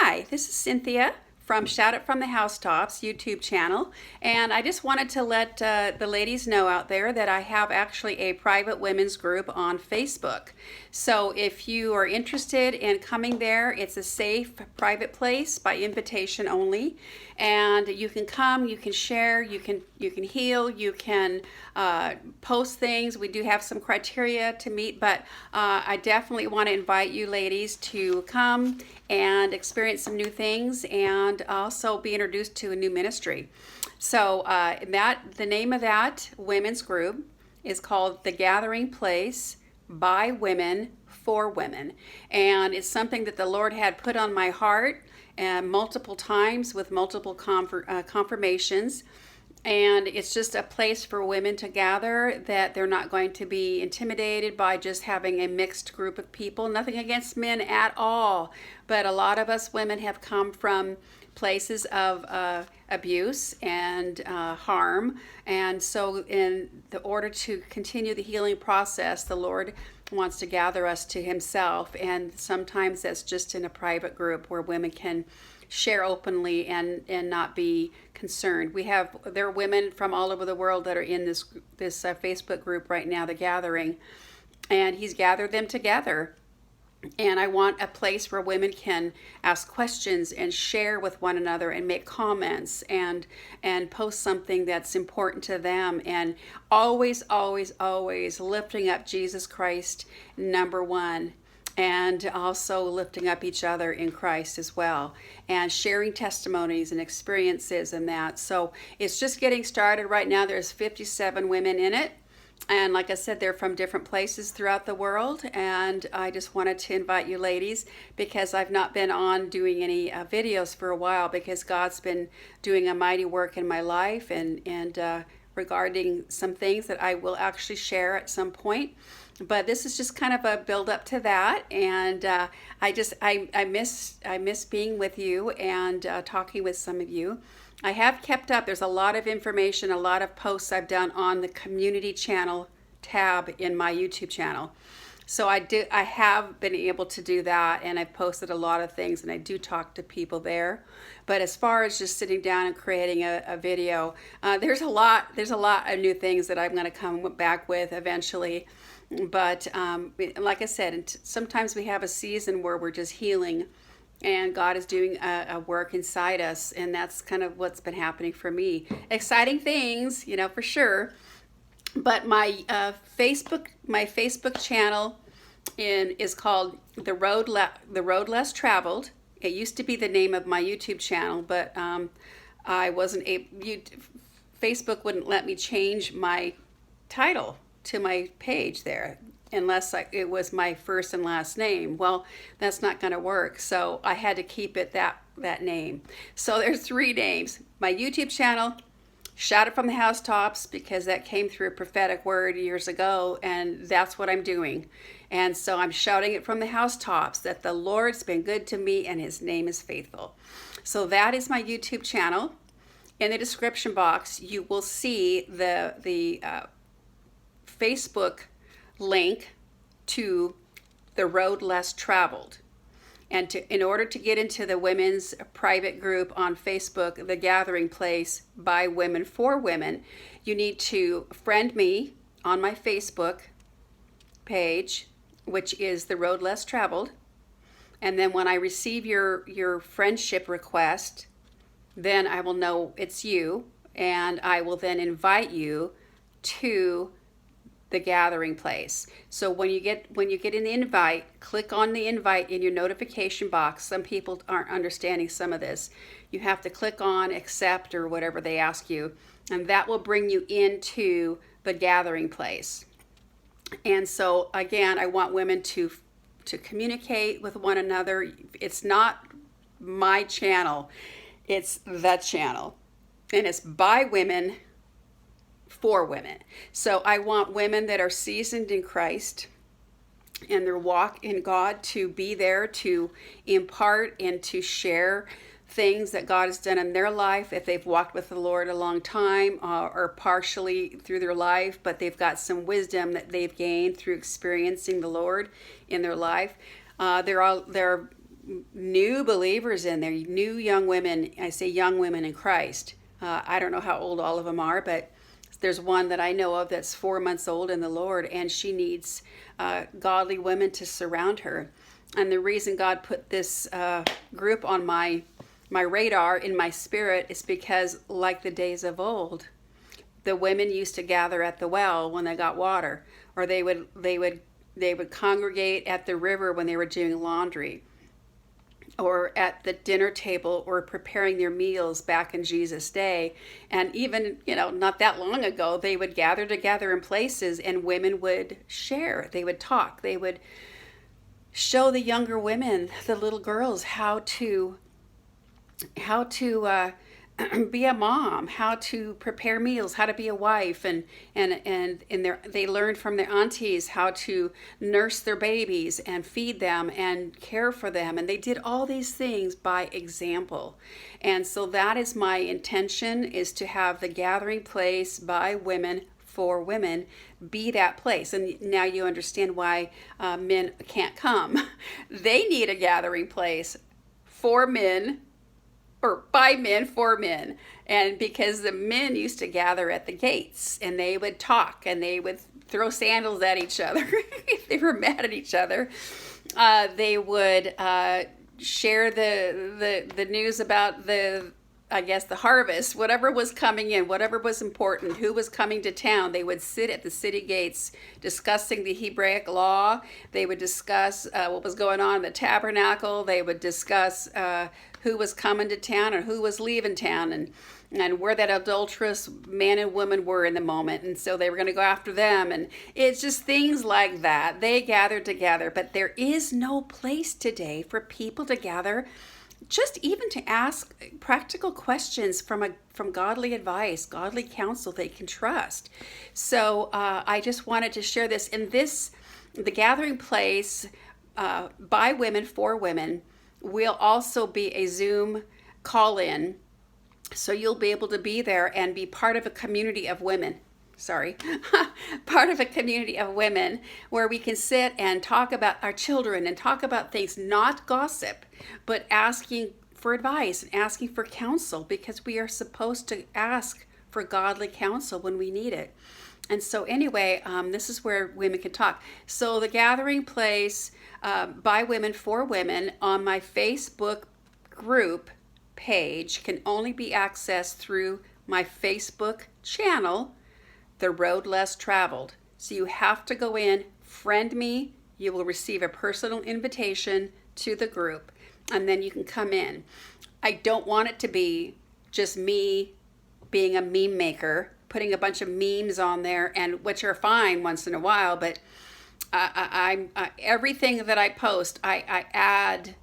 Hi, this is Cynthia from Shout It From the Housetops YouTube channel, and I just wanted to let the ladies know out there that I have actually a private women's group on Facebook. So if you are interested in coming there, it's a safe, private place by invitation only, and you can come, you can share, you can heal, you can post things. We do have some criteria to meet, but I definitely want to invite you ladies to come and experience some new things and also be introduced to a new ministry. So the name of that women's group is called The Gathering Place by Women for Women, and it's something that the Lord had put on my heart multiple times with multiple confirmations. And it's just a place for women to gather, that they're not going to be intimidated by just having a mixed group of people. Nothing against men at all, but a lot of us women have come from places of abuse and harm. And so in the order to continue the healing process, the Lord wants to gather us to himself. And sometimes that's just in a private group where women can share openly and not be concerned. There are women from all over the world that are in this Facebook group right now, The Gathering, and he's gathered them together. And I want a place where women can ask questions and share with one another and make comments and post something that's important to them, and always, always, always lifting up Jesus Christ, number one, and also lifting up each other in Christ as well, and sharing testimonies and experiences and that. So it's just getting started right now. There's 57 women in it. And like I said, they're from different places throughout the world. And I just wanted to invite you ladies, because I've not been on doing any videos for a while, because God's been doing a mighty work in my life and regarding some things that I will actually share at some point. But this is just kind of a build up to that, and I miss being with you and talking with some of you. I have kept up. There's a lot of information, a lot of posts I've done on the community channel tab in my YouTube channel. So I have been able to do that, and I've posted a lot of things, and I do talk to people there. But as far as just sitting down and creating a video, there's a lot of new things that I'm going to come back with eventually. But like I said, sometimes we have a season where we're just healing, and God is doing a work inside us, and that's kind of what's been happening for me. Exciting things, for sure. But my Facebook channel is called The Road Less Traveled. It used to be the name of my YouTube channel, but I wasn't able. Facebook wouldn't let me change my title to my page there unless it was my first and last name. Well, that's not going to work, so I had to keep it that name. So there's 3 names: my YouTube channel, Shout It From the Housetops, because that came through a prophetic word years ago, and that's what I'm doing. And so I'm shouting it from the housetops that the Lord's been good to me and his name is faithful. So that is my YouTube channel. In the description box, you will see the Facebook link to The Road Less Traveled. And in order to get into the women's private group on Facebook, The Gathering Place by Women for Women, you need to friend me on my Facebook page, which is The Road Less Traveled. And then when I receive your friendship request, then I will know it's you, and I will then invite you to The Gathering Place. So when you get an invite, click on the invite in your notification box. Some people aren't understanding some of this. You have to click on accept or whatever they ask you, and that will bring you into The Gathering Place. And so again, I want women to communicate with one another. It's not my channel, it's the channel, and it's by women for women. So I want women that are seasoned in Christ and their walk in God to be there to impart and to share things that God has done in their life. If they've walked with the Lord a long time or partially through their life, but they've got some wisdom that they've gained through experiencing the Lord in their life. There are new believers in there, new young women. I say young women in Christ. I don't know how old all of them are, but there's one that I know of that's 4 months old in the Lord, and she needs godly women to surround her. And the reason God put this group on my radar in my spirit is because, like the days of old, the women used to gather at the well when they got water, or they would congregate at the river when they were doing laundry, or at the dinner table, or preparing their meals back in Jesus' day. And even, not that long ago, they would gather together in places, and women would share. They would talk. They would show the younger women, the little girls, how to be a mom, how to prepare meals, how to be a wife, and they learned from their aunties how to nurse their babies and feed them and care for them, and they did all these things by example. And so that is my intention, is to have the gathering place by women for women be that place. And now you understand why men can't come. They need a gathering place for men, or by men for men. And because the men used to gather at the gates, and they would talk, and they would throw sandals at each other if they were mad at each other. They would share the news about the harvest, whatever was coming in, whatever was important, who was coming to town. They would sit at the city gates discussing the Hebraic law. They would discuss what was going on in the tabernacle. They would discuss who was coming to town and who was leaving town, and where that adulterous man and woman were in the moment. And so they were going to go after them. And it's just things like that. They gathered together. But there is no place today for people to gather, just even to ask practical questions from godly advice, godly counsel they can trust. So I just wanted to share this. The gathering place by women for women will also be a Zoom call-in. So you'll be able to be there and be part of a community of women. Part of a community of women where we can sit and talk about our children and talk about things, not gossip, but asking for advice and asking for counsel, because we are supposed to ask for godly counsel when we need it. And so anyway, this is where women can talk. So the gathering place by women for women on my Facebook group page can only be accessed through my Facebook channel, The Road Less Traveled. So you have to go in, friend me, you will receive a personal invitation to the group, and then you can come in. I don't want it to be just me being a meme maker, putting a bunch of memes on there, and which are fine once in a while, but everything that I post, I add,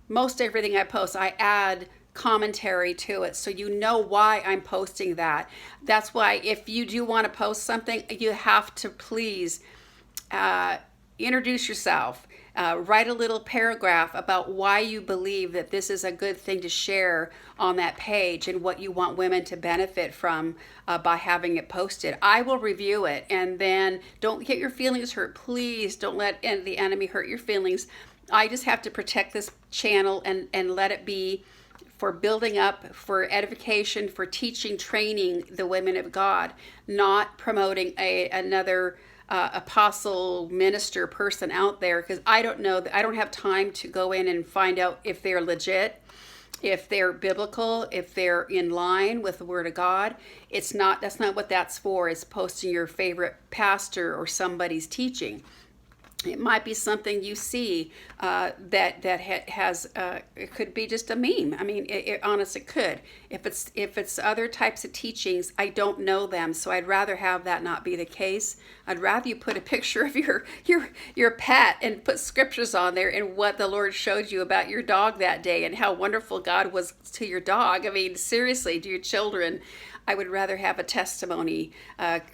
most everything I post, I add commentary to it, so you know why I'm posting that. That's why if you do want to post something, you have to please introduce yourself, write a little paragraph about why you believe that this is a good thing to share on that page and what you want women to benefit from by having it posted. I will review it, and then don't get your feelings hurt. Please don't let the enemy hurt your feelings. I just have to protect this channel and let it be for building up, for edification, for teaching, training the women of God, not promoting another apostle, minister person out there, because I don't know, I don't have time to go in and find out if they're legit, if they're biblical, if they're in line with the Word of God. That's not what that's for. It's posting your favorite pastor or somebody's teaching. It might be something you see that has it could be just a meme. I mean, honestly, it could. If it's other types of teachings, I don't know them, so I'd rather have that not be the case. I'd rather you put a picture of your pet and put scriptures on there and what the Lord showed you about your dog that day and how wonderful God was to your dog. I mean, seriously, to your children. I would rather have a testimony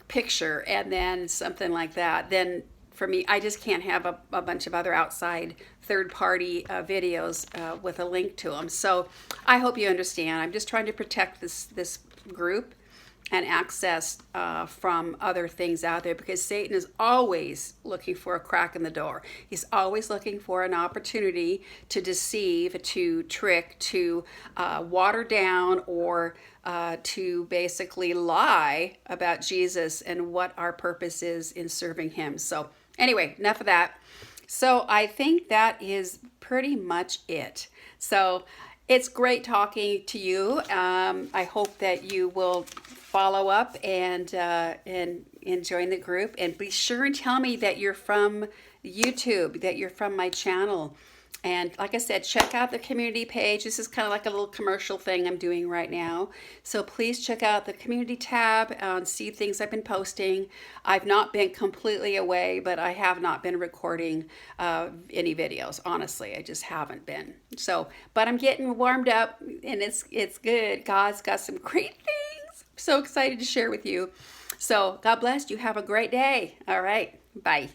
picture and then something like that than. For me, I just can't have a bunch of other outside third-party videos with a link to them. So I hope you understand. I'm just trying to protect this group and access from other things out there, because Satan is always looking for a crack in the door. He's always looking for an opportunity to deceive, to trick, to water down, or to basically lie about Jesus and what our purpose is in serving him. So anyway, enough of that. So I think that is pretty much it. So it's great talking to you. I hope that you will follow up and join the group. And be sure and tell me that you're from YouTube, that you're from my channel. And like I said, check out the community page. This is kind of like a little commercial thing I'm doing right now. So please check out the community tab and see things I've been posting. I've not been completely away, but I have not been recording any videos. Honestly, I just haven't been. So, but I'm getting warmed up, and it's good. God's got some great things. I'm so excited to share with you. So God bless you. Have a great day. All right. Bye.